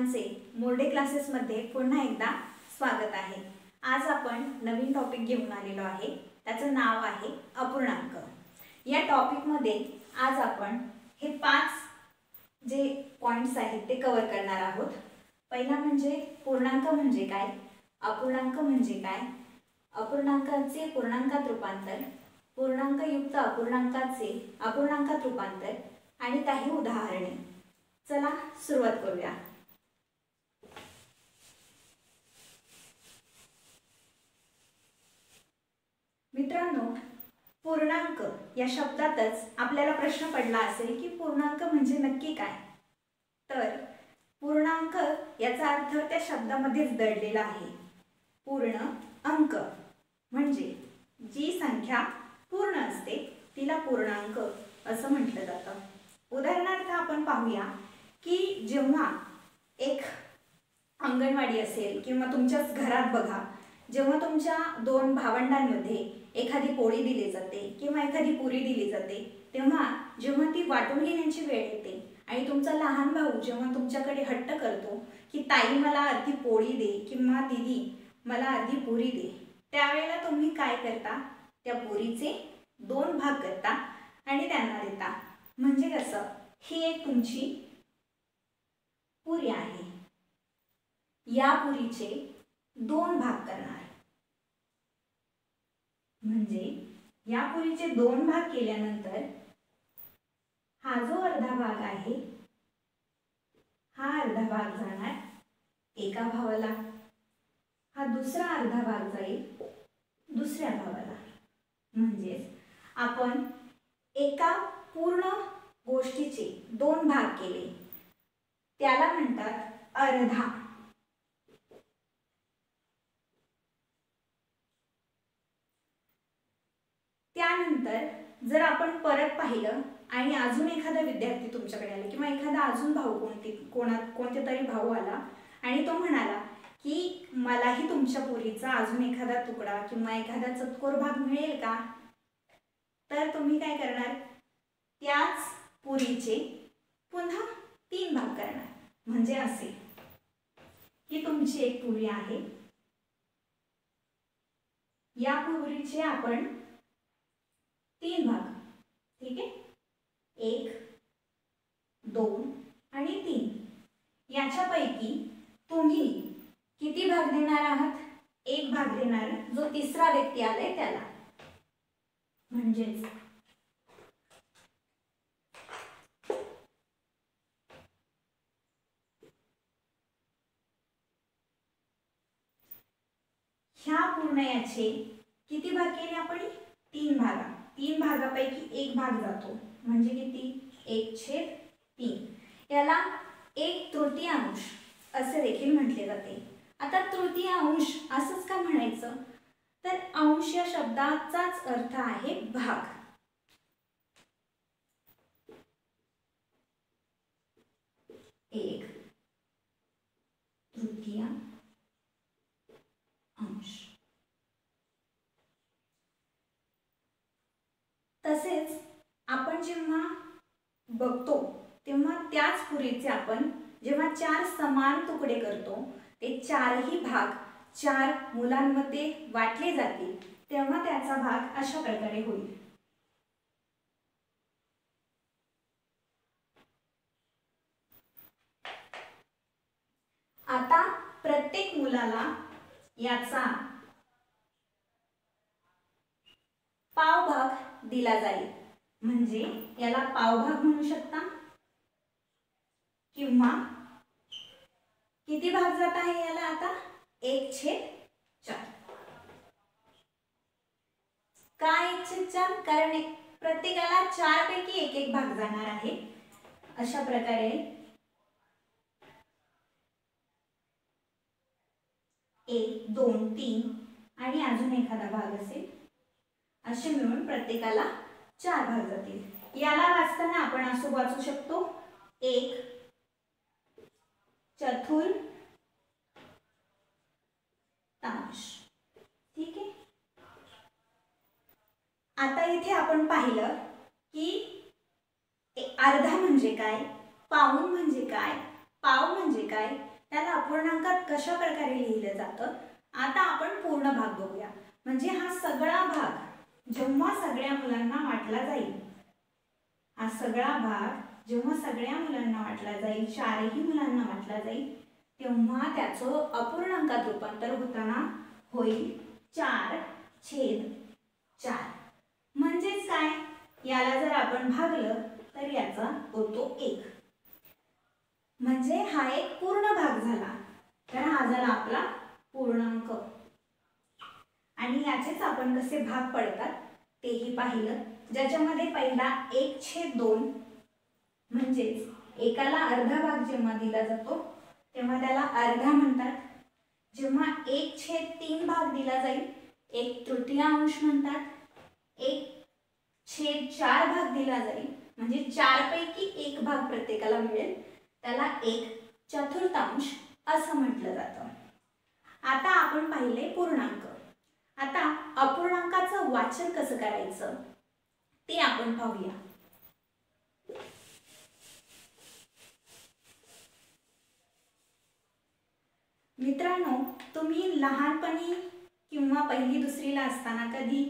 सर्वांचे मोर्डे क्लासेसमध्ये पुन्हा एकदा स्वागत आहे। आज आपण नवीन टॉपिक घेऊन आलेलो आहे, त्याचं नाव आहे अपूर्णांक। या टॉपिकमध्ये आज आपण हे 5 जे पॉइंट्स आहेत ते कव्हर करणार आहोत। पहिला म्हणजे पूर्णांक म्हणजे काय, अपूर्णांक म्हणजे काय, अपूर्णांकाचे पूर्णांकात रूपांतर, पूर्णांकयुक्त अपूर्णांकाचे अपूर्णांकात रूपांतर आणि काही उदाहरणे। चला सुरुवात करूया। मित्रांनो, पूर्णांक या शब्दातच आपल्याला प्रश्न पडला असेल की पूर्णांक म्हणजे नक्की काय। तर पूर्णांक याचा अर्थ त्या शब्दामध्येच दडलेला आहे। पूर्ण अंक म्हणजे जी संख्या पूर्ण असते तिला पूर्णांक असं म्हटलं जातं। उदाहरणार्थ आपण पाहूया की जेव्हा एक अंगणवाडी असेल किंवा तुमच्याच घरात बघा, जेव्हा तुमच्या 2 भावंडांमध्ये एखादी पोळी दिली जाते किंवा एखादी पुरी दिली जाते, तेव्हा जेव्हा ती वाटून घेण्याची वेळ येते आणि तुमचा लहान भाऊ जेव्हा तुमच्याकडे हट्ट करतो की ताई मला अर्धी पोळी दे किंवा दीदी मला अर्धी पुरी दे, त्यावेळेला तुम्ही काय करता, त्या पुरीचे 2 भाग करता आणि त्यांना देता। म्हणजे कसं, ही एक तुमची पुरी आहे, या पुरीचे 2 भाग करणार। म्हणजे या पुरीचे 2 भाग केल्यानंतर हा जो अर्धा भाग आहे हा अर्धा भाग जाणार एका भावाला, हा दुसरा अर्धा भाग जाईल दुसऱ्या भावाला। म्हणजे आपण एका पूर्ण गोष्टीचे 2 भाग केले त्याला म्हणतात अर्धा। त्यानंतर जर आपण परत पाहिलं आणि अजून एखादा विद्यार्थी तुमच्याकडे आला किंवा एखादा अजून भाऊ कोणते तरी भाऊ आला आणि तो म्हणाला की मलाही तुमच्या पुरीचा अजून एखादा तुकडा किंवा एखादा चतकोर भाग मिळेल का, तर तुम्ही काय करणार, त्याच पुरीचे पुन्हा 3 भाग करणार। म्हणजे असे, ही तुमची एक पुरी आहे, या पुरीचे आपण 3 भाग, ठीक आहे, 1, 2 आणि 3। याच्यापैकी तुम्ही किती भाग देणार आहात, 1 भाग देणार, जो तिसरा व्यक्ती आलाय त्याला। म्हणजेच ह्या पूर्ण याचे किती भाग केले आपण, 3 भाग। 3 भागापैकी 1 भाग जातो, म्हणजे किती, 1/3। याला 1/तृतीयांश असे देखील म्हटले जाते। आता तृतीयांश असंच का म्हणायचं, तर अंश या शब्दाचाच अर्थ आहे भाग। एक तृतीयांश। तसेच आपण जेव्हा बघतो तेव्हा त्याच पुरीचे आपण जेव्हा 4 समान तुकडे करतो, ते 4ही भाग 4 मुलांमध्ये वाटले जातील, तेव्हा त्याचा भाग अशा प्रकारे होईल। आता प्रत्येक मुलाला याचा पाव भाग दिला जाईल, म्हणजे याला पाव भाग म्हणू शकता किंवा किती भाग जात आहे याला आता, 1/4। का 1/4, कारण प्रत्येकाला 4 पैकी 1 भाग जाणार आहे। अशा प्रकारे 1, 2, 3 आणि अजून एखादा भाग असेल, असे मिळून प्रत्येकाला 4 भाग जातील। याला वाचताना आपण असं वाचू शकतो, 1/4, ठीक आहे। आता इथे आपण पाहिलं की अर्धा म्हणजे काय, पाऊण म्हणजे काय, पाव म्हणजे काय, त्याला अपूर्णांकात कशा प्रकारे लिहिलं जातं. आता आपण पूर्ण भाग बघूया. म्हणजे हा सगळा भाग जेव्हा सगळ्या मुलांना वाटला जाईल, हा सगळा भाग जेव्हा सगळ्या मुलांना वाटला जाईल, चारही मुलांना वाटला जाईल, तेव्हा त्याचं अपूर्णांकात रूपांतर होताना होईल 4/4. म्हणजेच काय, याला जर आपण भागलं तर याचा होतो 1. म्हणजे हा एक पूर्ण भाग झाला. तर हा झाला आपला पूर्णांक. आणि याचेच आपण कसे भाग पडतात तेही पाहिलं, ज्याच्यामध्ये पहिला 1/2 म्हणजेच एकाला अर्धा भाग जेव्हा दिला जातो तेव्हा त्याला अर्धा म्हणतात. जेव्हा 1/3 भाग दिला जाईल 1/3 म्हणतात. 1/4 भाग दिला जाईल म्हणजे 4 पैकी 1 भाग प्रत्येकाला मिळेल, त्याला 1/4 असं म्हटलं जातं. आता आपण पाहिले पूर्णांक. आता अपूर्णांकाचं वाचन कसं करायचं ते आपण पाहूया. मित्रांनो, तुम्ही लहानपणी किंवा पहिली दुसरीला असताना कधी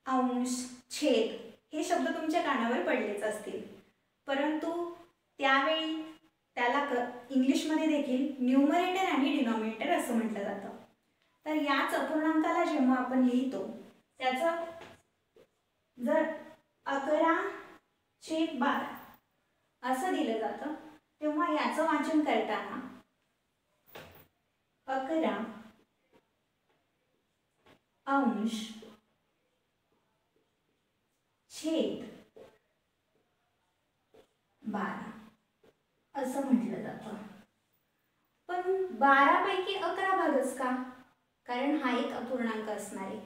अंश, छेद हे शब्द तुमच्या कानावर पडलेच असतील, परंतु त्यावेळी त्याला इंग्लिशमध्ये देखील न्यूमरेटर आणि डिनॉमिनेटर असं म्हटलं जातं. तर याच अपूर्णांकाला जेव्हा आपण लिहितो त्याचं जर 11/12 असं दिलं जातं, तेव्हा याचं वाचन करताना 11 अंश छेद 12 असं म्हटलं जातं. पण 12 पैकी 11 भागच का, कारण हा एक अपूर्णांक असणार आहे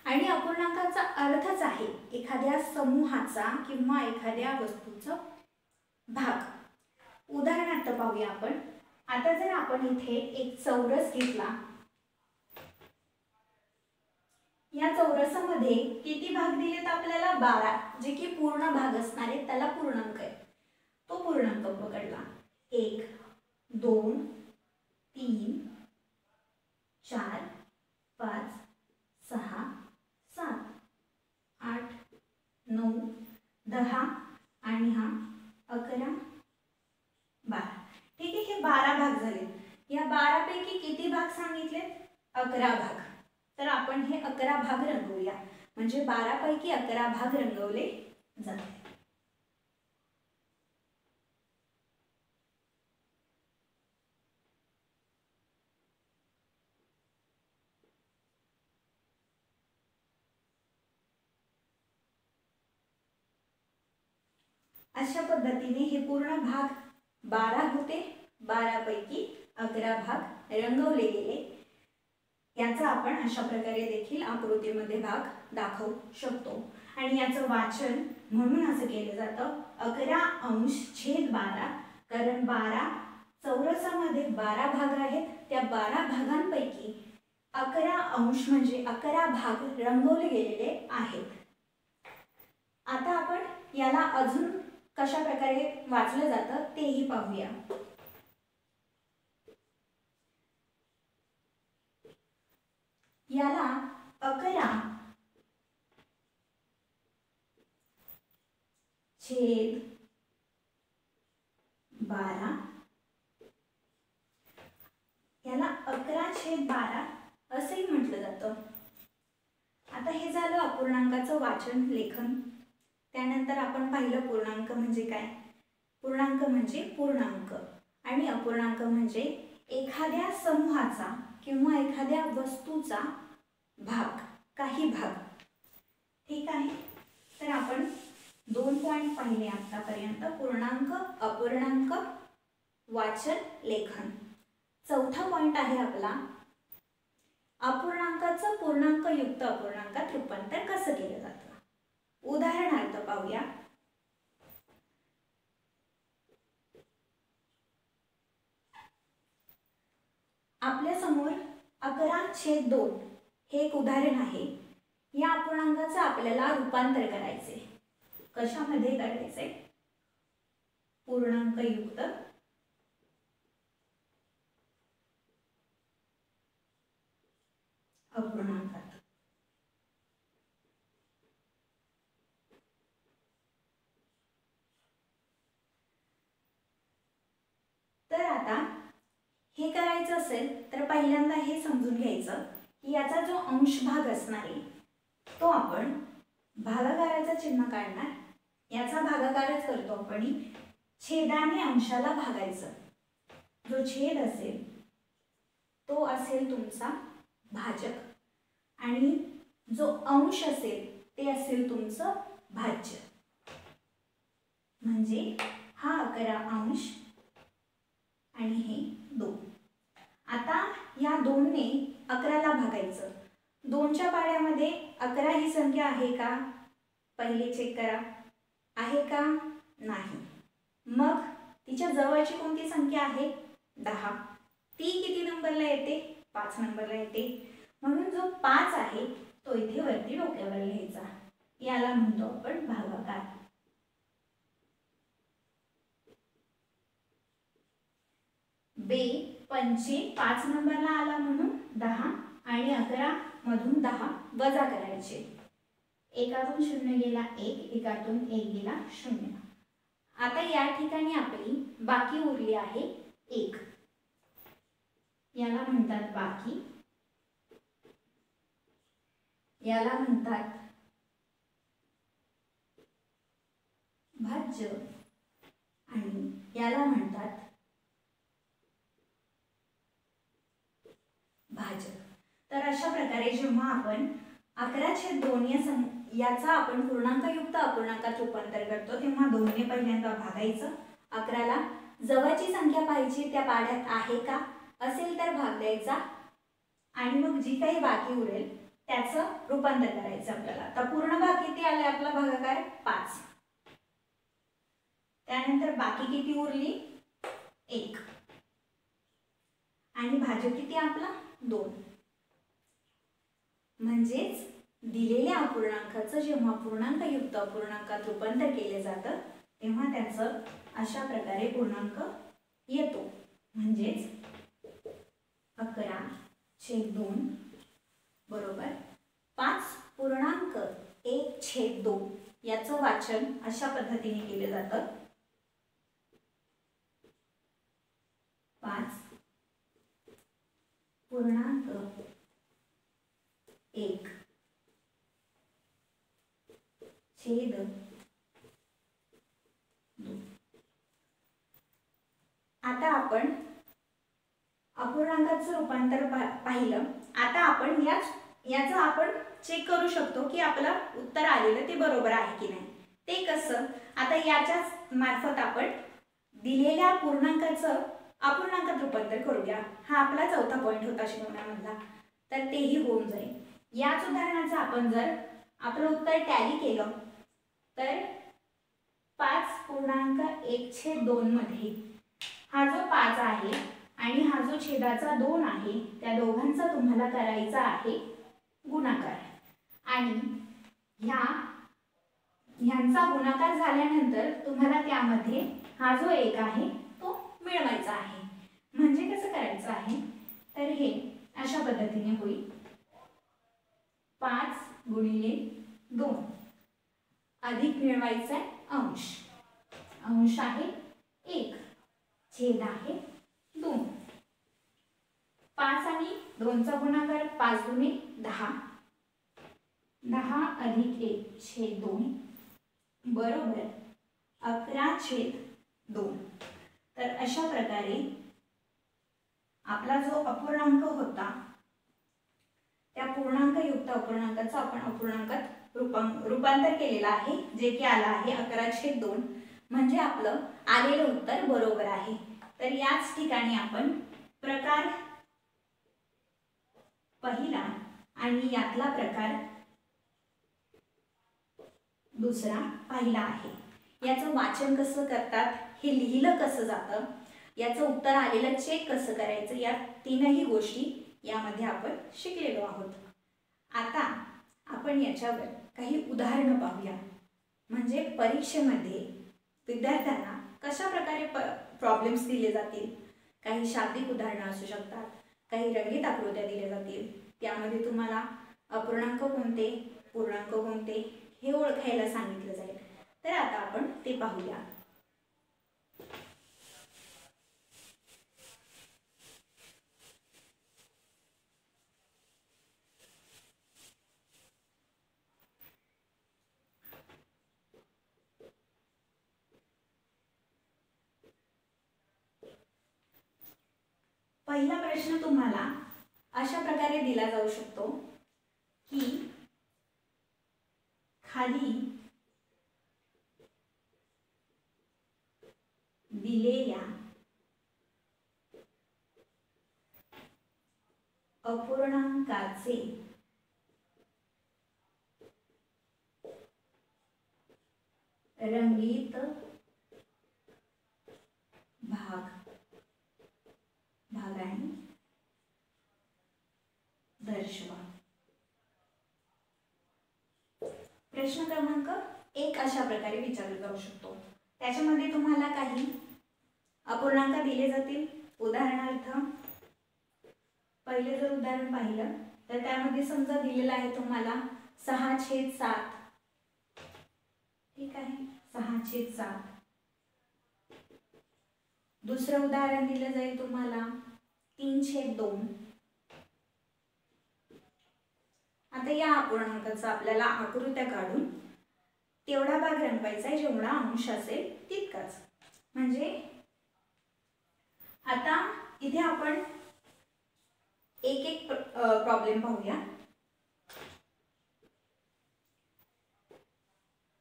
आणि अपूर्णांकाचा अर्थच आहे एखाद्या समूहाचा किंवा एखाद्या वस्तूचा भाग. उदाहरणार्थ पाहूया आपण. आता जर आपण इथे एक चौरस घेतला, या चौरसामध्ये किती भाग दिलेत आपल्याला 12, जे की पूर्ण भाग असणार आहे, त्याला पूर्णांक आहे. तो पूर्णांक पकडला 1 2 3 4 5 6 7 8 9 10 आणि हा 11 12. ठीक आहे, हे 12 भाग झाले. या 12 पैकी किती भाग सांगितले? 11 भाग. तर आपण हे 11 भाग रंगवूया. म्हणजे 12 पैकी 11 भाग रंगवले जाते. अशा पद्धतीने हे पूर्ण भाग 12 होते. 12 पैकी 11 भाग रंगवले गेले. याचा आपण अशा प्रकारे देखील आकृतीमध्ये भाग दाखवू शकतो. आणि याचं वाचन म्हणून असं केलं जातं 11/12, कारण 12 चौरसामध्ये 12 भाग आहेत. त्या 12 भागांपैकी 11 म्हणजे 11 भाग रंगवले गेलेले आहेत. आता आपण याला अजून कशा प्रकारे वाचलं जातं तेही पाहूया. याला 11/12, याला 11/12 असंही म्हटलं जातं. आता हे झालं अपूर्णांकाचं वाचन लेखन. त्यानंतर आपण पाहिलं पूर्णांक म्हणजे काय. पूर्णांक म्हणजे पूर्णांक आणि अपूर्णांक म्हणजे एखाद्या समूहाचा किंवा एखाद्या वस्तूचा भाग, काही भाग. ठीक आहे, तर आपण 2 पॉइंट पाहिले आतापर्यंत, पूर्णांक, अपूर्णांक, वाचन, लेखन. चौथा पॉइंट आहे आपला अपूर्णांकाचं पूर्णांकयुक्त अपूर्णांकात रूपांतर कसं केलं जातं. उदाहरणार्थ पाहूया. आपल्या समोर 11/2 हे एक उदाहरण आहे. या अपूर्णांकाचं आपल्याला रूपांतर करायचे. कशामध्ये करायचे? पूर्णांकयुक्त अपूर्णांकात। तर आता हे करायचं असेल तर पहिल्यांदा हे समजून घ्यायचं की याचा जो अंश भाग असणार आहे तो आपण भागाकाराचं चिन्ह काढणार, याचा भागाकारच करतो आपण, छेदाने अंशाला भागायचं। जो छेद असेल तो असेल तुमचा भाजक आणि जो अंश असेल ते असेल तुमचं भाज्य। म्हणजे हा 11 अंश आणि हे 2। आता या 2 ने 11 ला भागायचं। 2च्या पाड्यामध्ये 11 ही संख्या आहे का? पहिले चेक करा, आहे का? नाही। मग तिच्या जवळची कोणती संख्या आहे? 10। ती किती नंबरला येते? 5 नंबरला येते। म्हणून जो 5 आहे तो इथे वरती डोक्यावर लिहायचा, याला म्हणतो आपण भागाकार। बे पंचे 5 नंबरला आला म्हणून 10 आणि 11 मधून 10 वजा करायचे। एकातून 0 गेला 1, एकातून 1 गेला 0। आता या ठिकाणी आपली बाकी उरली आहे 1, याला म्हणतात बाकी, याला म्हणतात भाज्य आणि याला म्हणतात भाजक। तर अशा प्रकारे जेव्हा आपण 11/2 याचा आपण पूर्णांकयुक्त अपूर्णांकात रूपांतर करतो तेव्हा 2 ने पहिल्यांदा भागायचं। 11 ला जवळची संख्या पाहिजे त्या पाढ्यात आहे का? असेल तर भाग द्यायचा आणि मग जी काही बाकी उरेल त्याचं रूपांतर करायचं आपल्याला। आता पूर्ण भाग किती आले आपला भागाकार? 5। त्यानंतर बाकी किती उरली? 1 आणि भाजक किती आपला? 2। म्हणजेच दिलेल्या अपूर्णांकाचं जेव्हा पूर्णांकयुक्त अपूर्णांकात रूपांतर केले जातं तेव्हा त्याचं अशा प्रकारे पूर्णांक येतो। म्हणजेच 11/2 बरोबर 5.1/2 याचं वाचन अशा पद्धतीने केले जातं। 5.1/2। आता आपण अपूर्णांकाचं रूपांतर पाहिलं। आता आपण याचं आपण चेक करू शकतो की आपलं उत्तर आलेलं ते बरोबर आहे की नाही। ते कसं? आता याच्याच मार्फत आपण दिलेल्या पूर्णांकाचं अपूर्णांकात रूपांतर करूया। हा आपला चौथा पॉइंट होता शिकवण्यामधला, तर तेही होऊन जाईल। याच उदाहरणाचं आपण जर आपलं उत्तर टॅली केलं तर 5.1/2 मध्ये हा जो 5 आहे आणि हा जो छेदाचा 2 आहे त्या दोघांचा तुम्हाला करायचा आहे गुणाकार आणि ह्यांचा गुणाकार झाल्यानंतर तुम्हाला त्यामध्ये हा जो 1 आहे तो मिळवायचा आहे। म्हणजे कसं करायचं आहे तर हे अशा पद्धतीने होईल 5×2 अधिक मिळवायचा आहे अंश, अंश आहे 1, छेद आहे 2। 5 आणि 2चा गुणाकार 5×10, 10+1/2 बरोबर 11/2। तर अशा प्रकारे आपला जो अपूर्णांक होता त्या पूर्णांकयुक्त अपूर्णांकाचं आपण अपूर्णांकात रूपांतर केलेलं आहे, जे की आलं आहे 11/2। म्हणजे आपलं आलेलं उत्तर बरोबर आहे। तर याच ठिकाणी आपण प्रकार पहिला आणि यातला प्रकार दुसरा पाहिला आहे। याचं वाचन कसं करतात, हे लिहिलं कसं जातं, याचं उत्तर आलेलं चेक कसं करायचं, या तीनही गोष्टी यामध्ये आपण शिकलेलो आहोत। आता आपण याच्यावर काही उदाहरणं पाहूया। म्हणजे परीक्षेमध्ये विद्यार्थ्यांना कशा प्रकारे प्रॉब्लेम्स दिले जातील। काही शाब्दिक उदाहरणं असू शकतात, काही रंगीत आकृत्या दिल्या जातील, त्यामध्ये तुम्हाला अपूर्णांक कोणते, पूर्णांक कोणते हे ओळखायला सांगितलं जाईल. तर आता आपण ते पाहूया. पहिला प्रश्न तुम्हाला अशा प्रकारे दिला जाऊ शकतो की खाली दिलेल्या अपूर्णांकाचे रंगीत भागाने दर्शवा. प्रश्न क्रमांक 1 अशा प्रकारे विचारला जाऊ शकतो. त्याच्यामध्ये तुम्हाला काही अपूर्णांक दिले जातील. उदाहरणार्थ पहिले जर उदाहरण पाहिलं तर त्यामध्ये समजा दिलेला आहे तुम्हाला 6/7. ठीक आहे, 6/7. दुसरं उदाहरण दिलं जाईल तुम्हाला 3/2. आता या अपूर्णांकाचा आपल्याला आकृत्या काढून तेवढा भाग रंगवायचा आहे जेवढा अंश असेल तितकाच. म्हणजे आता इथे आपण एक एक प्रॉब्लेम पाहूया.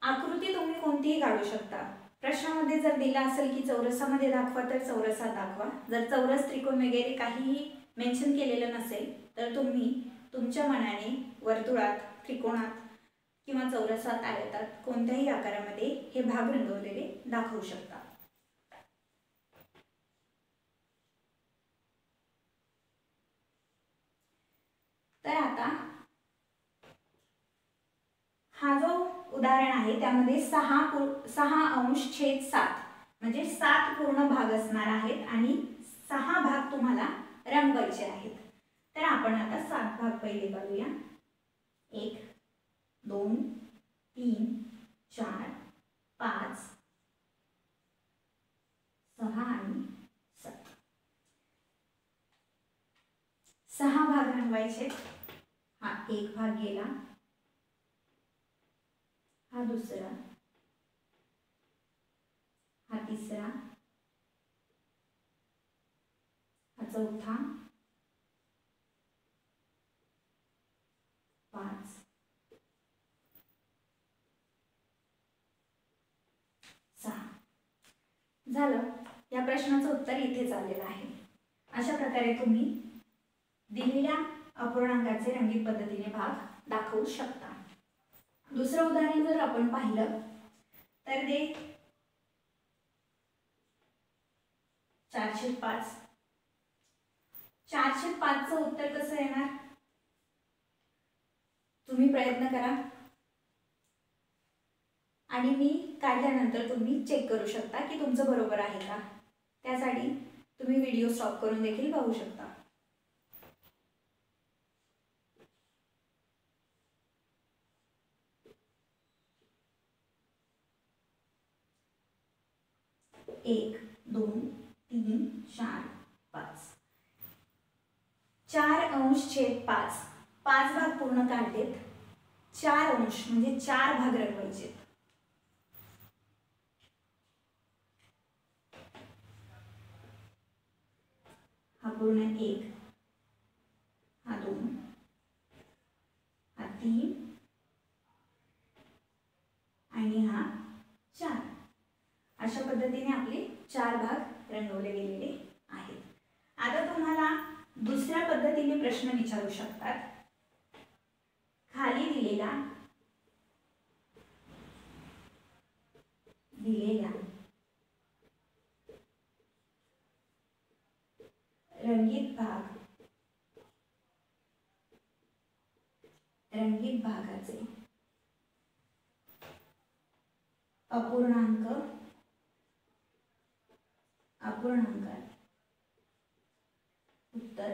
आकृती तुम्ही कोणतीही काढू शकता. प्रश्नामध्ये जर दिला असेल की चौरसामध्ये दाखवा तर चौरसात दाखवा. जर चौरस, त्रिकोण वगैरे काहीही मेन्शन केलेलं नसेल तर तुम्ही तुमच्या मनाने वर्तुळात, त्रिकोणात किंवा चौरसात, आयतात कोणत्याही आकारामध्ये हे भाग रंगवलेले दाखवू शकता. तर आता हा जो उदाहरण आहे त्यामध्ये 6/7 म्हणजे 7 पूर्ण भाग असणार आहेत आणि 6 भाग तुम्हाला रंगवायचे आहेत. तर आपण आता 7 भाग पहिले करूया. 1 2 3 4 5 6 आणि 7. 6 भाग रंगवायचे. हा एक भाग गेला, हा दुसरा, हा तिसरा, हा चौथा, 5, 6. झालं. या प्रश्नाचं उत्तर इथेच आलेलं आहे. अशा प्रकारे तुम्ही दिलेल्या अपूर्णांकाचे रंगीत पद्धतीने भाग दाखवू शकता. दुसरं उदाहरण जर आपण पाहिलं तर ते 4/5. 4/5चं उत्तर कसं येणार तुम्ही प्रयत्न करा आणि मी काढल्यानंतर तुम्ही चेक करू शकता की तुमचं बरोबर आहे का. त्यासाठी तुम्ही व्हिडिओ स्टॉप करून देखील पाहू शकता. एक 2 3 4 5. 4/5. 5 भाग पूर्ण काढलेत. 4 अंश म्हणजे 4 भाग रंगवायचे. हा पूर्ण 1, हा 2, हा 3 आणि हा 4. अशा पद्धतीने आपले 4 भाग रंगवले गेलेले आहेत. आता तुम्हाला दुसऱ्या पद्धतीने प्रश्न विचारू शकतात. खाली दिलेल्या रंगीत भागाचे अपूर्णांकात उत्तर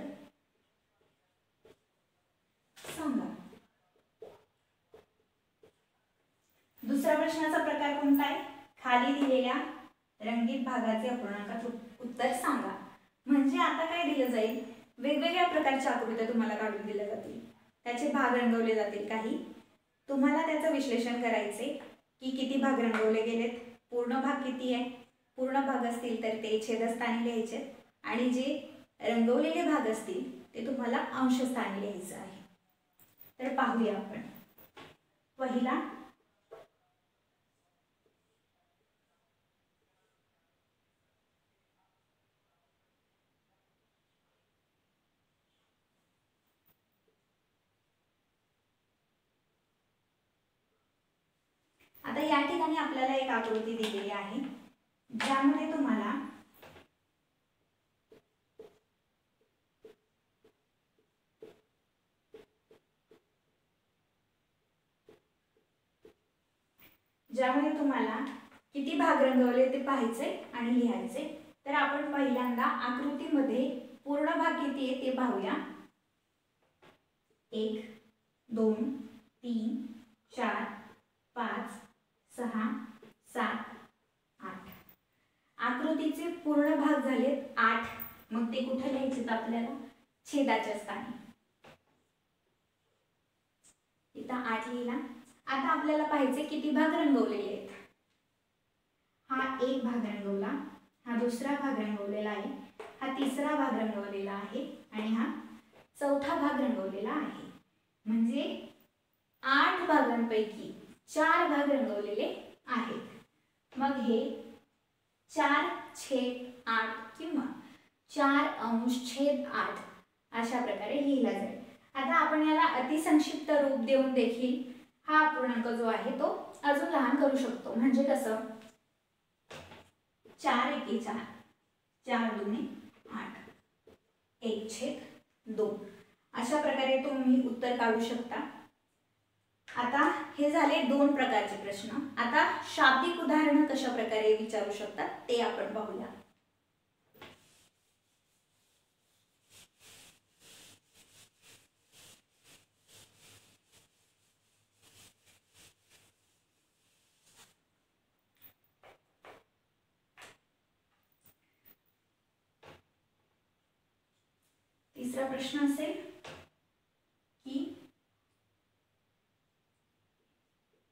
दुसरा प्रश्नाचा प्रकार कोणता आहे? खाली दिलेल्या रंगीत भागाचे अपूर्णांकात उत्तर सांगा. म्हणजे आता काय दिलं जाईल, वेगवेगळ्या प्रकारच्या आकृत्या तुम्हाला काढून दिल्या जातील, त्याचे भाग रंगवले जातील. काही तुम्हाला त्याचं विश्लेषण करायचे की किती भाग रंगवले गेलेत, पूर्ण भाग किती आहे. पूर्ण भाग असतील तर ते छेदस्थानी लिहायचे आणि जे रंगवलेले भाग असतील ते तुम्हाला अंशस्थानी लिहायचं आहे. तर पाहूया आपण. पहिला आता या ठिकाणी आपल्याला एक आकृती दिलेली आहे ज्यामध्ये तुम्हाला किती भाग रंगवले ते पाहायचे आणि लिहायचे. तर आपण पहिल्यांदा आकृतीमध्ये पूर्ण भाग किती आहे ते पाहूया. 1 2 3 4 5 6 7 8. आकृतीचे पूर्ण भाग झालेत 8. मग ते कुठे लिहायचे आपल्याला? छेदाच्या स्थानी. इथं 8 लिहिला. आता आपल्याला पाहायचे किती भाग रंगवलेले आहेत. हा एक भाग रंगवला, हा दुसरा भाग रंगवलेला आहे, हा तिसरा भाग रंगवलेला आहे आणि हा चौथा भाग रंगवलेला आहे. म्हणजे 8 भागांपैकी 4 भाग रंगवलेले आहेत. मग हे 4/8 किंवा 4/8 अशा प्रकारे लिहिला जाईल. आता आपण याला अतिसंक्षिप्त रूप देऊन देखील हा अपूर्णांक जो आहे तो अजून लहान करू शकतो. म्हणजे कसं? 4 एके 4, 4 दुने 8, 1/2 अशा प्रकारे तुम्ही उत्तर काढू शकता. आता हे झाले 2 प्रकारचे प्रश्न. आता शाब्दिक उदाहरण कशा प्रकारे विचारू शकतात ते आपण पाहूया. तिसरा प्रश्न असेल की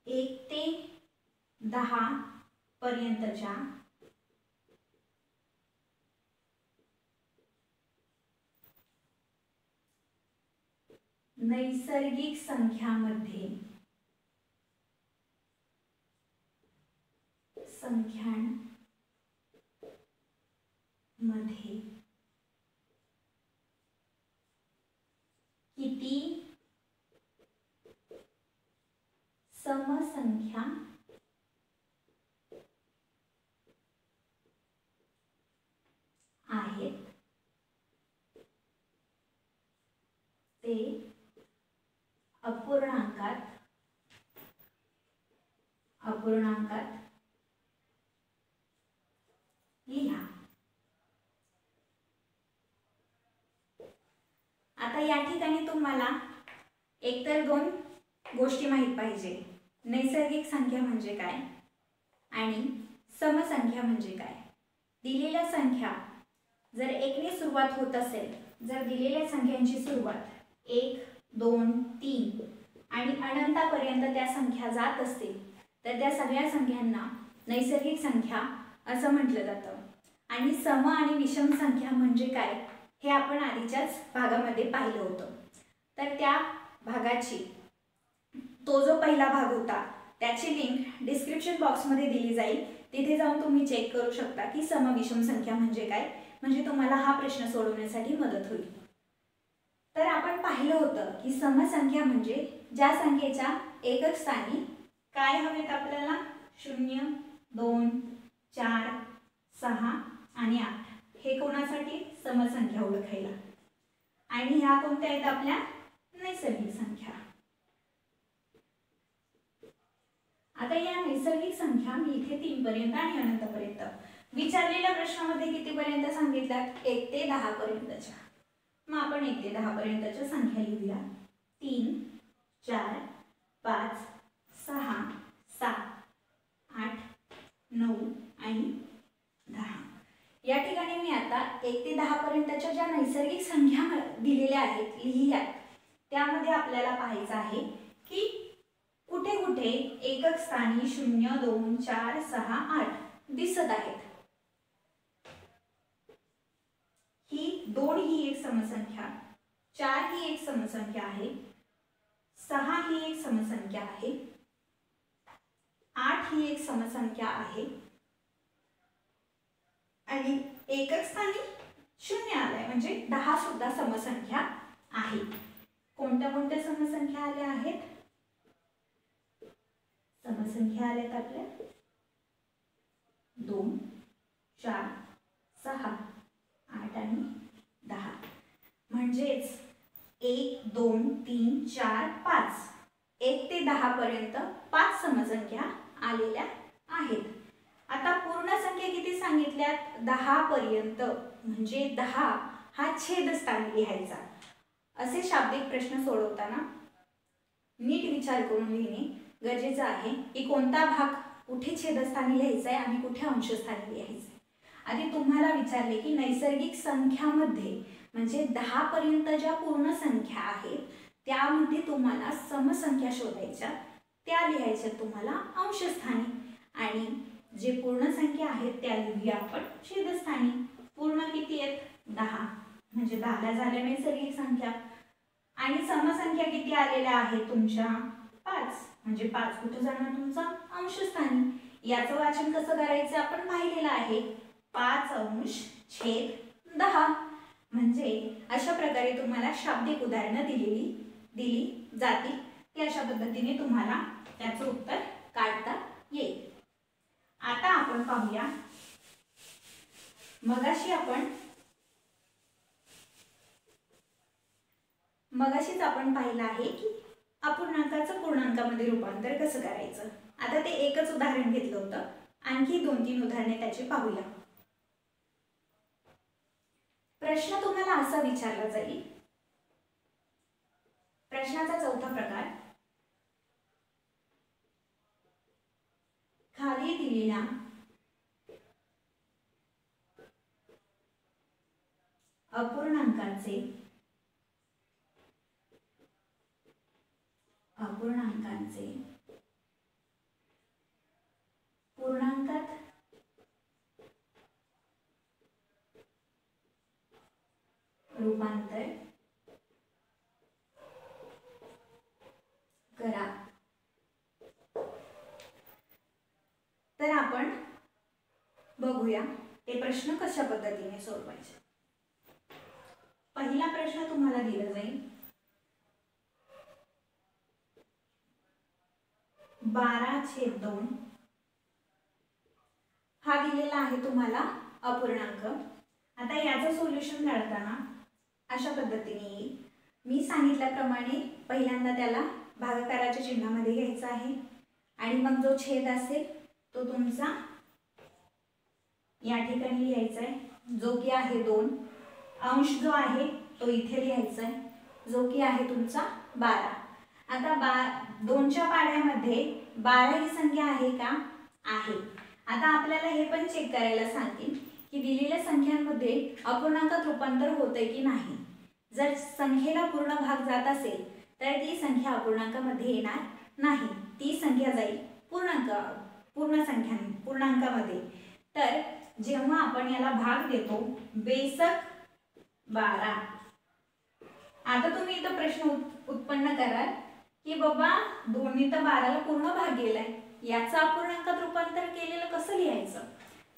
1 ते 10 पर्यंतच्या नैसर्गिक संख्यांमध्ये किती समसंख्या आहेत ते अपूर्णांकात लिहा. आता या ठिकाणी तुम्हाला एकतर 2 गोष्टी माहित पाहिजे. नैसर्गिक संख्या म्हणजे काय आणि समसंख्या म्हणजे काय. दिलेल्या संख्या जर 1 ने सुरुवात होत असेल, जर दिलेल्या संख्यांची सुरुवात 1 2 3 आणि अनंतापर्यंत त्या संख्या जात असतील तर त्या सगळ्या संख्यांना नैसर्गिक संख्या असं म्हटलं जातं. आणि सम आणि विषम संख्या म्हणजे काय हे आपण आधीच्याच भागामध्ये पाहिलं होतं. तर त्या भागाची तो जो पहिला भाग होता त्याची लिंक डिस्क्रिप्शन बॉक्समध्ये दिली जाईल. तिथे जाऊन तुम्ही चेक करू शकता की सम विषम संख्या म्हणजे काय, म्हणजे तुम्हाला हा प्रश्न सोडवण्यासाठी मदत होईल. तर आपण पाहिलं होतं की समसंख्या म्हणजे ज्या संख्येच्या एकक स्थानी काय हवेत आपल्याला? 0 2 4 6 आणि 8. हे कोणासाठी? समसंख्या ओळखायला. आणि ह्या कोणत्या आहेत आपल्या? नैसर्गिक संख्या. आता या नैसर्गिक संख्या मी इथे 3 पर्यंत आणि अनंतपर्यंत विचारलेल्या प्रश्नामध्ये किती पर्यंत सांगितल्यात? 1 ते 10 पर्यंतच्या. मग आपण 1 ते 10 पर्यंतच्या संख्या लिहूया. 3 4 5 6 7 1 ते 10 पर्यंतच्या ज्या नैसर्गिक संख्या दिलेल्या आहेत लिहिल्या, त्यामध्ये आपल्याला पाहायचं आहे की कुठे कुठे एकक स्थानी 0, 2, 4, 6, 8 दिसत आहेत. ही 2 ही एक समसंख्या, 4 ही एक समसंख्या आहे, 6 ही एक समसंख्या आहे, 8 ही एक समसंख्या आहे आणि एकक स्थानी 0 आलाय म्हणजे 10 सुद्धा समसंख्या आहे. कोणत्या कोणत्या समसंख्या आल्या आहेत? समसंख्या आल्यात आपल्या 2, 4, 6, 8 आणि 10. म्हणजेच 1, 2, 3, 4, 5 1 ते 10 पर्यंत 5 समसंख्या आलेल्या आहेत. आता पूर्ण संख्या किती सांगितल्यात? 10 पर्यंत, म्हणजे 10 हा छेदस्थानी लिहायचा. असे शाब्दिक प्रश्न सोडवताना नीट विचार करून लिहिणे गरजेचं आहे की कोणता भाग कुठे छेदस्थानी लिहायचा आहे आणि कुठे अंशस्थानी लिहायचा आहे. आधी तुम्हाला विचारले की नैसर्गिक संख्यामध्ये म्हणजे 10 पर्यंत ज्या पूर्ण संख्या आहेत त्यामध्ये तुम्हाला समसंख्या शोधायच्या, त्या लिहायच्या तुम्हाला अंशस्थानी, आणि जे पूर्ण संख्या आहेत त्या लिहूया आपण छेदस्थानी. पूर्ण किती आहेत? 10, म्हणजे 10 झाल्या नैसर्गिक संख्या. आणि समसंख्या किती आलेल्या आहेत तुमच्या? 5, म्हणजे 5 कुठे जाणार तुमचा? अंशस्थानी. याचं वाचन कसं करायचं आपण पाहिलेलं आहे, 5 अंश छेद 10. म्हणजे अशा प्रकारे तुम्हाला शाब्दिक उदाहरणं दिली जातील, की अशा पद्धतीने तुम्हाला त्याचं उत्तर काढता येईल. आता आपण पाहूया, मगाशीच आपण पाहिलं आहे की अपूर्णांकाचं पूर्णांकामध्ये रूपांतर कसं करायचं. आता ते एकच उदाहरण घेतलं होतं, आणखी 2-3 उदाहरणे त्याची पाहूया. प्रश्न तुम्हाला असा विचारला जाईल, प्रश्नाचा चौथा प्रकार, खाली दिलेल्या अपूर्णांकांचे पूर्णांकात रूपांतर करा. तर आपण बघूया हे प्रश्न कशा पद्धतीने सोडवायचे. पहिला प्रश्न तुम्हाला दिला जाईल, 12/2 हा दिलेला आहे तुम्हाला अपूर्णांक. आता याचं सोल्युशन काढताना अशा पद्धतीने येईल. मी सांगितल्याप्रमाणे पहिल्यांदा त्याला भागाकाराच्या चिन्हामध्ये घ्यायचा आहे आणि मग जो छेद असेल तो तुमचा या ठिकाणी लिहायचा आहे, जो की आहे 2. अंश जो आहे तो इथे लिहायचा आहे, जो की आहे तुमचा 12. आता 2च्या पाढ्यामध्ये 12 ही संख्या आहे का? आहे. आता आपल्याला हे पण चेक करायला सांगतील की दिलेल्या संख्यांमध्ये अपूर्णांकात रूपांतर होतंय की नाही. जर संख्येला पूर्ण भाग जात असेल तर ती संख्या अपूर्णांकामध्ये येणार नाही, ती संख्या जाईल पूर्णांकामध्ये. तर जेव्हा आपण याला भाग देतो बेसक 12, आता तुम्ही इथं प्रश्न उत्पन्न कराल की बाबा 2 तर 12ला पूर्ण भाग गेलाय, याचं अपूर्णांकात रूपांतर केलेलं कसं लिहायचं.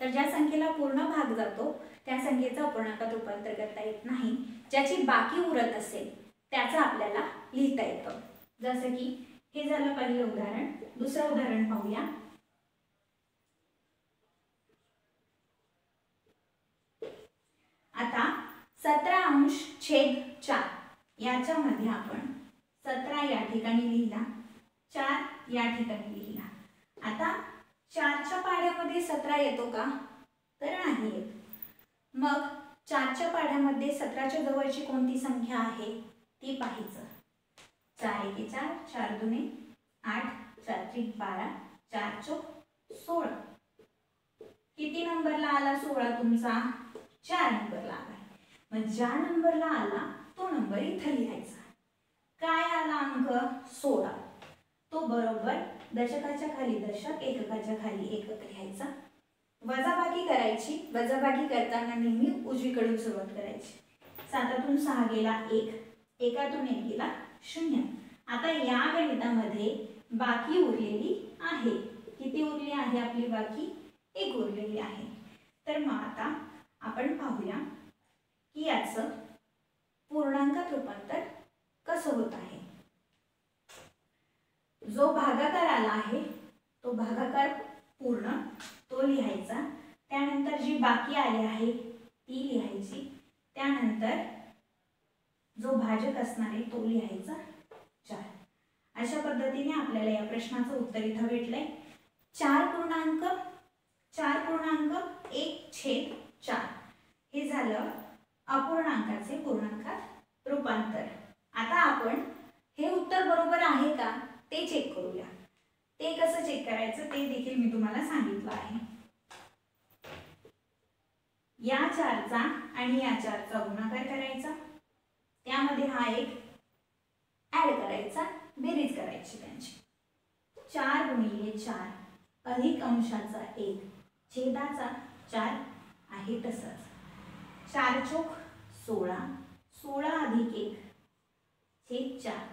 तर ज्या संख्येला पूर्ण भाग जातो त्या संख्येचं अपूर्णांकात रूपांतर करता येत नाही. ज्याची बाकी उरत असेल त्याचं आपल्याला लिहिता येतं. जसं की हे झालं पहिलं उदाहरण. दुसरं उदाहरण पाहूया. आता 17/4 याच्यामध्ये आपण 17 या ठिकाणी लिहिला, 4 या ठिकाणी लिहिला. आता 4च्या पाढ्यामध्ये 17 येतो का? तर नाही येत. मग 4च्या पाढ्यामध्ये 17च्या जवळची कोणती संख्या आहे ती पाहायचं. 4 एके 4, 4 दुने 8, 4 त्रिक 12, 4 चौक 16. किती नंबरला आला 16 तुमचा? 4 नंबरला आला. मग ज्या नंबरला आला तो नंबर इथं लिहायचा. काय आला अंक 16. तो बरोबर दशकाच्या खाली दशक, एककाच्या खाली एकक लिहायचा. वजाबाकी करायची. वजाबाकी करताना नेहमी उजवीकडून सुरुवात करायची. 7तून 6 गेला 1, 1तून 1 गेला 0. आता या गणितामध्ये बाकी उरलेली आहे. किती उरली आहे आपली बाकी? 1 उरलेली आहे. तर मग आता आपण पाहूया की याचं पूर्णांकात रूपांतर कसं होत आहे. जो भागाकार आला आहे तो भागाकार पूर्ण तो लिहायचा. त्यानंतर जी बाकी आली आहे ती लिहायची. त्यानंतर जो भाजक असणार आहे तो लिहायचा 4. अशा पद्धतीने आपल्याला या प्रश्नाचं उत्तर इथं भेटलंय. 4.1/4 हे झालं अपूर्णांकाचे पूर्णांकात रूपांतर. आता आपण हे उत्तर बरोबर आहे का ते चेक करूया. ते कसं चेक करायचं ते देखील मी तुम्हाला सांगितलं आहे. या 4चा आणि या 4चा गुणाकार करायचा. त्यामध्ये हा एक ऍड करायचा, बेरीज करायची त्यांची. 4 × 4 अधिक अंशाचा 1 छेदाचा 4 आहे तसंच. 4 चोक 16, 16 अधिक 1 छेद 4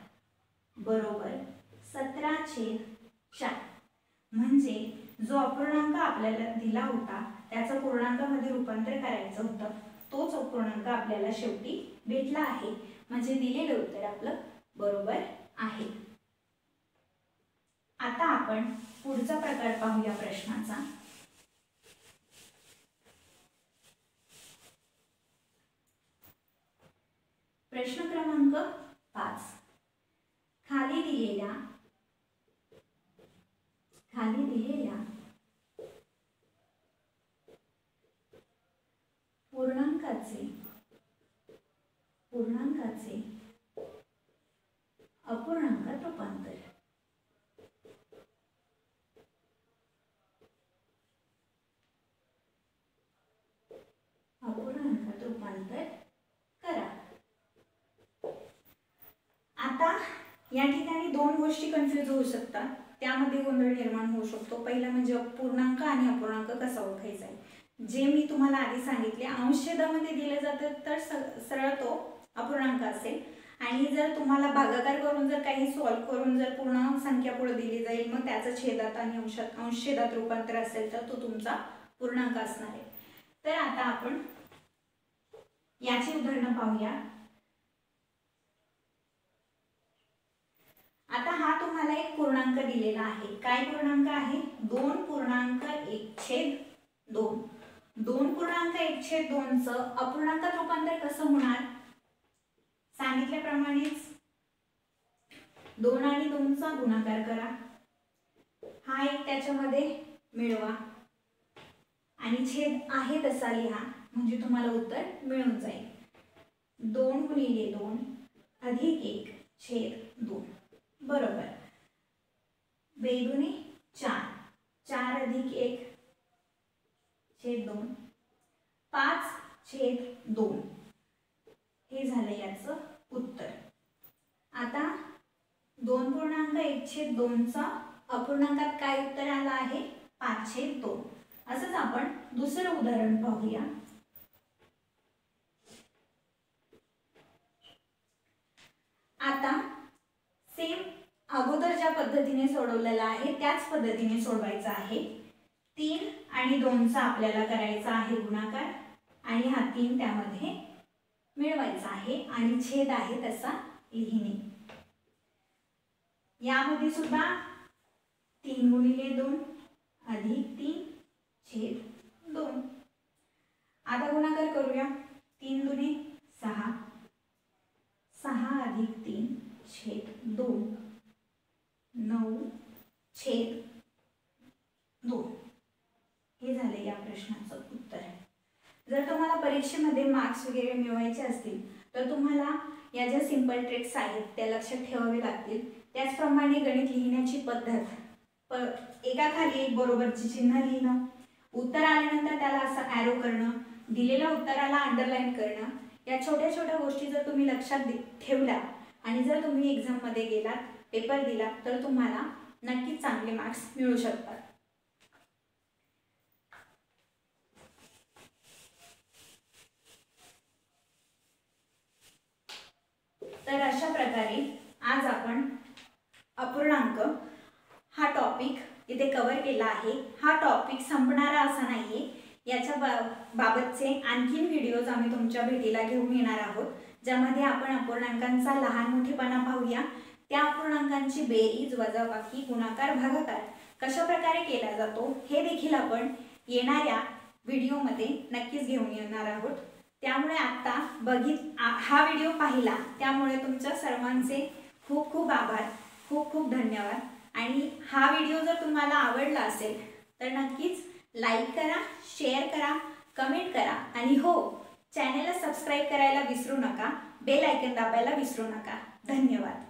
बरोबर 17/4. म्हणजे जो अपूर्णांक आपल्याला दिला होता त्याचं पूर्णांकामध्ये रूपांतर करायचं होतं, तोच अपूर्णांक आपल्याला शेवटी भेटला आहे. म्हणजे दिलेलं उत्तर आपलं बरोबर आहे. आता आपण पुढचा प्रकार पाहूया प्रश्नाचा. प्रश्न क्रमांक 5. खाली दिलेल्या पूर्णांकाचे अपूर्णांकात रूपांतर. अपूर्णांकात रूपांतर करा. आता या ठिकाणी 2 गोष्टी कन्फ्यूज होऊ शकतात. त्यामध्ये गोंधळ निर्माण होऊ शकतो. पहिला म्हणजे पूर्णांक आणि अपूर्णांक कसा ओळखायचा आहे. जे मी तुम्हाला आधी सांगितले, अंश छेदामध्ये दिले जाते तर सरळ तो अपूर्णांक असेल. आणि जर तुम्हाला भागाकार करून जर काही सॉल्व करून जर पूर्णांक संख्या पुढे दिली जाईल मग त्याचं छेदात आणि अंश छेदात रूपांतर असेल तर तो तुमचा पूर्णांक असणार आहे. तर आता आपण याची उदाहरणं पाहूया. आता हा तुम्हाला एक पूर्णांक दिलेला आहे. काय पूर्णांक आहे? 2.1/2. 2.1/2 चं अपूर्णांकात रूपांतर कसं होणार? सांगितल्याप्रमाणेच 2 आणि 2 चा गुणाकार करा. हा एक त्याच्यामध्ये मिळवा आणि छेद आहे तसा लिहा म्हणजे तुम्हाला उत्तर मिळून जाईल. 2 × 2 अधिक 1 छेद 2 बरोबर 2 4, 4 अधिक 1 छेद 2 5/2 हे झालं याचं उत्तर. आता 2.1/2 चा अपूर्णांकात काय उत्तर आलं आहे? 5/2. असंच आपण दुसरं उदाहरण पाहूया. आता सेम अगोदर ज्या पद्धतीने सोडवलेला आहे त्याच पद्धतीने सोडवायचं आहे. 3 आणि 2 चा आपल्याला करायचा आहे गुणाकार आणि हा 3 त्यामध्ये मिळवायचा आहे आणि छेद आहे तसा लिहिणे. यामध्ये सुद्धा 3 × 2 अधिक 3 छेद 2. आता गुणाकार करूया. 3 × 6, 6 अधिक 3 छेद 2 9/2 हे झाले या प्रश्नाचं उत्तर. जर तुम्हाला परीक्षेमध्ये मार्क्स वगैरे मिळवायचे असतील तर तुम्हाला या ज्या सिंपल ट्रिक्स आहेत त्या लक्षात ठेवावे लागतील. त्याचप्रमाणे गणित लिहिण्याची पद्धत एकाखाली एक बरोबरची चिन्ह लिहिणं, उत्तर आल्यानंतर त्याला असं ॲरो करणं, दिलेल्या उत्तराला अंडरलाईन करणं, या छोट्या छोट्या गोष्टी जर तुम्ही लक्षात ठेवल्या आणि जर तुम्ही एक्झाममध्ये गेलात, पेपर दिला, तर तुम्हाला नक्कीच चांगले मार्क्स मिळू शकतात. तर अशा प्रकारे आज आपण अपूर्णांक हा टॉपिक इथे कव्हर केला आहे. हा टॉपिक संपणारा असा नाहीये. याच्या बाबतचे आणखीन व्हिडिओज आम्ही तुमच्या भेटीला घेऊन येणार आहोत, ज्यामध्ये आपण अपूर्णांकांचा लहान मोठेपणा पाहूया. त्या अपूर्णांकांची बेरीज, वजाबाकी, गुणाकार, भागाकार कशा प्रकारे केला जातो हे देखील आपण येणाऱ्या व्हिडिओमध्ये नक्कीच घेऊन येणार आहोत. त्यामुळे आता हा व्हिडिओ पाहिला त्यामुळे तुमच्या सर्वांचे खूप खूप आभार, खूप खूप धन्यवाद. आणि हा व्हिडिओ जर तुम्हाला आवडला असेल तर नक्कीच लाईक करा, शेअर करा, कमेंट करा आणि हो, चॅनलला सबस्क्राईब करायला विसरू नका, बेल आयकॉन दाबायला विसरू नका. धन्यवाद.